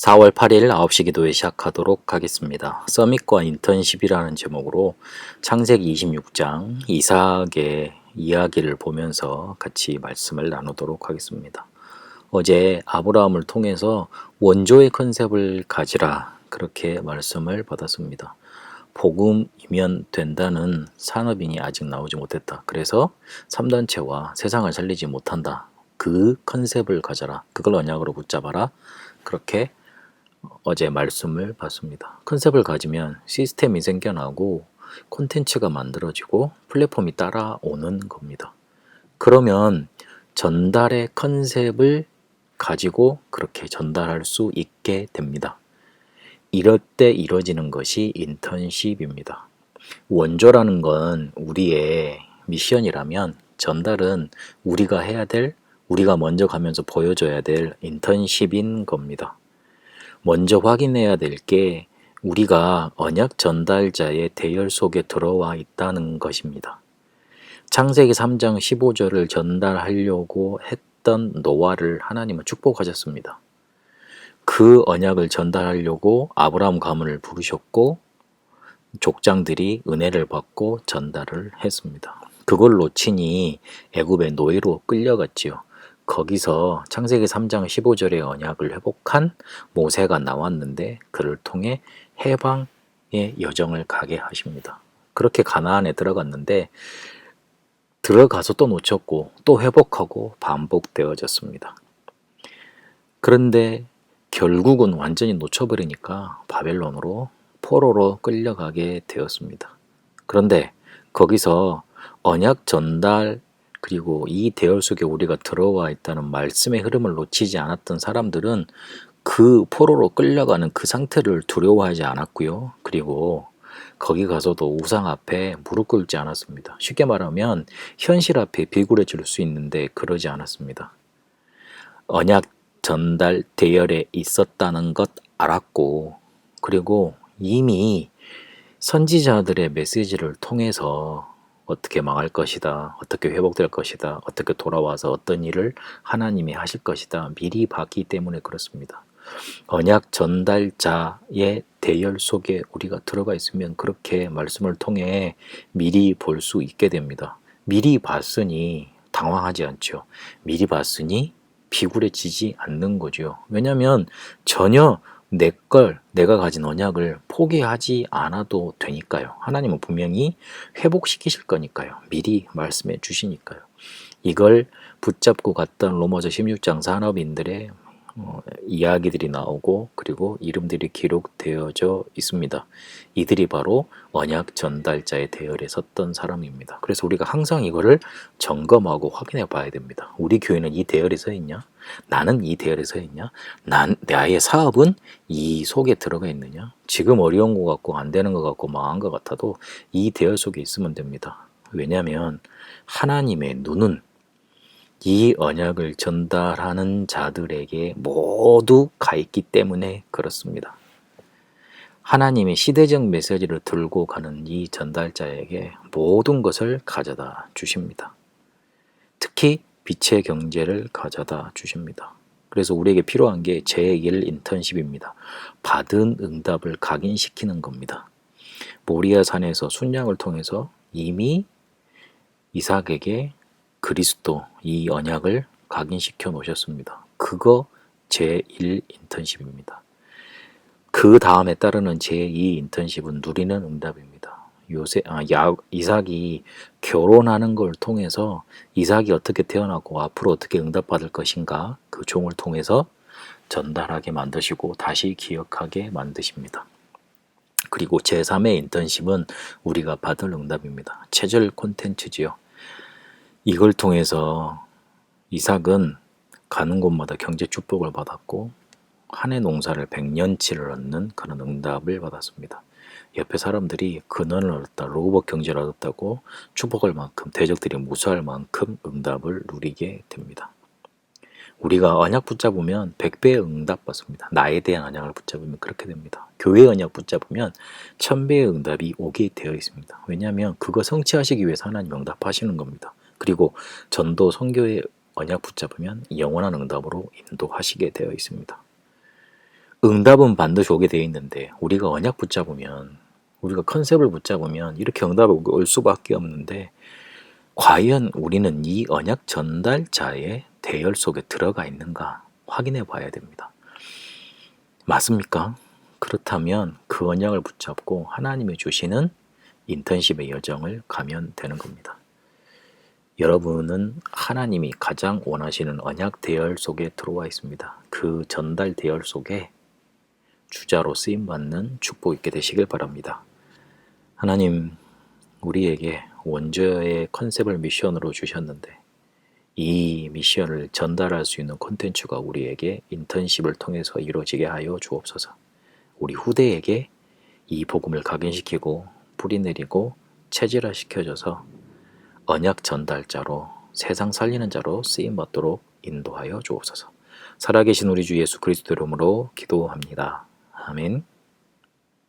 4월 8일 9시 기도회 시작하도록 하겠습니다. 서밋과 인턴십이라는 제목으로 창세기 26장 이삭의 이야기를 보면서 같이 말씀을 나누도록 하겠습니다. 어제 아브라함을 통해서 원조의 컨셉을 가지라 그렇게 말씀을 받았습니다. 복음이면 된다는 산업인이 아직 나오지 못했다. 그래서 3단체와 세상을 살리지 못한다. 그 컨셉을 가져라. 그걸 언약으로 붙잡아라. 그렇게 어제 말씀을 받습니다. 컨셉을 가지면 시스템이 생겨나고 콘텐츠가 만들어지고 플랫폼이 따라오는 겁니다. 그러면 전달의 컨셉을 가지고 그렇게 전달할 수 있게 됩니다. 이럴 때 이루어지는 것이 인턴십입니다. 원조라는 건 우리의 미션이라면 전달은 우리가 해야 될, 우리가 먼저 가면서 보여줘야 될 인턴십인 겁니다. 먼저 확인해야 될 게 우리가 언약 전달자의 대열 속에 들어와 있다는 것입니다. 창세기 3장 15절을 전달하려고 했던 노아를 하나님은 축복하셨습니다. 그 언약을 전달하려고 아브라함 가문을 부르셨고 족장들이 은혜를 받고 전달을 했습니다. 그걸 놓치니 애굽의 노예로 끌려갔지요. 거기서 창세기 3장 15절의 언약을 회복한 모세가 나왔는데 그를 통해 해방의 여정을 가게 하십니다. 그렇게 가나안에 들어갔는데 들어가서 또 놓쳤고 또 회복하고 반복되어졌습니다. 그런데 결국은 완전히 놓쳐버리니까 바벨론으로 포로로 끌려가게 되었습니다. 그런데 거기서 언약 전달 그리고 이 대열 속에 우리가 들어와 있다는 말씀의 흐름을 놓치지 않았던 사람들은 그 포로로 끌려가는 그 상태를 두려워하지 않았고요. 그리고 거기 가서도 우상 앞에 무릎 꿇지 않았습니다. 쉽게 말하면 현실 앞에 비굴해질 수 있는데 그러지 않았습니다. 언약 전달 대열에 있었다는 것 알았고 그리고 이미 선지자들의 메시지를 통해서 어떻게 망할 것이다, 어떻게 회복될 것이다, 어떻게 돌아와서 어떤 일을 하나님이 하실 것이다 미리 봤기 때문에 그렇습니다. 언약 전달자의 대열 속에 우리가 들어가 있으면 그렇게 말씀을 통해 미리 볼 수 있게 됩니다. 미리 봤으니 당황하지 않죠. 미리 봤으니 비굴해지지 않는 거죠. 왜냐하면 전혀 내가 가진 언약을 포기하지 않아도 되니까요. 하나님은 분명히 회복시키실 거니까요. 미리 말씀해 주시니까요. 이걸 붙잡고 갔던 로마서 16장 산업인들의 이야기들이 나오고 그리고 이름들이 기록되어져 있습니다. 이들이 바로 언약 전달자의 대열에 섰던 사람입니다. 그래서 우리가 항상 이거를 점검하고 확인해 봐야 됩니다. 우리 교회는 이 대열에 서 있냐? 나는 이 대열에 서 있냐? 나의 사업은 이 속에 들어가 있느냐? 지금 어려운 것 같고 안 되는 것 같고 망한 것 같아도 이 대열 속에 있으면 됩니다. 왜냐하면 하나님의 눈은 이 언약을 전달하는 자들에게 모두 가 있기 때문에 그렇습니다. 하나님의 시대적 메시지를 들고 가는 이 전달자에게 모든 것을 가져다 주십니다. 특히 빛의 경제를 가져다 주십니다. 그래서 우리에게 필요한 게 제1 인턴십입니다. 받은 응답을 각인시키는 겁니다. 모리아 산에서 순양을 통해서 이미 이삭에게 그리스도 이 언약을 각인시켜 놓으셨습니다. 그거 제1 인턴십입니다. 그 다음에 따르는 제2 인턴십은 누리는 응답입니다. 이삭이 결혼하는 걸 통해서 이삭이 어떻게 태어나고 앞으로 어떻게 응답받을 것인가 그 종을 통해서 전달하게 만드시고 다시 기억하게 만드십니다. 그리고 제3의 인턴십은 우리가 받을 응답입니다. 체절 콘텐츠지요. 이걸 통해서 이삭은 가는 곳마다 경제 축복을 받았고 한 해 농사를 100년치를 얻는 그런 응답을 받았습니다. 옆에 사람들이 근원을 얻었다, 로봇 경제를 얻었다고 축복할 만큼 대적들이 무수할 만큼 응답을 누리게 됩니다. 우리가 언약 붙잡으면 100배의 응답 받습니다. 나에 대한 언약을 붙잡으면 그렇게 됩니다. 교회 언약 붙잡으면 1000배의 응답이 오게 되어 있습니다. 왜냐하면 그거 성취하시기 위해서 하나님 응답하시는 겁니다. 그리고 전도 선교의 언약 붙잡으면 영원한 응답으로 인도하시게 되어 있습니다. 응답은 반드시 오게 되어 있는데 우리가 언약 붙잡으면, 우리가 컨셉을 붙잡으면 이렇게 응답이 올 수밖에 없는데, 과연 우리는 이 언약 전달자의 대열 속에 들어가 있는가 확인해 봐야 됩니다. 맞습니까? 그렇다면 그 언약을 붙잡고 하나님이 주시는 인턴십의 여정을 가면 되는 겁니다. 여러분은 하나님이 가장 원하시는 언약 대열 속에 들어와 있습니다. 그 전달 대열 속에 주자로 쓰임받는 축복 있게 되시길 바랍니다. 하나님, 우리에게 원저의 컨셉을 미션으로 주셨는데 이 미션을 전달할 수 있는 콘텐츠가 우리에게 인턴십을 통해서 이루어지게 하여 주옵소서. 우리 후대에게 이 복음을 각인시키고 뿌리내리고 체질화시켜줘서 언약 전달자로, 세상 살리는 자로 쓰임받도록 인도하여 주옵소서. 살아계신 우리 주 예수 그리스도 이름으로 기도합니다. 아멘.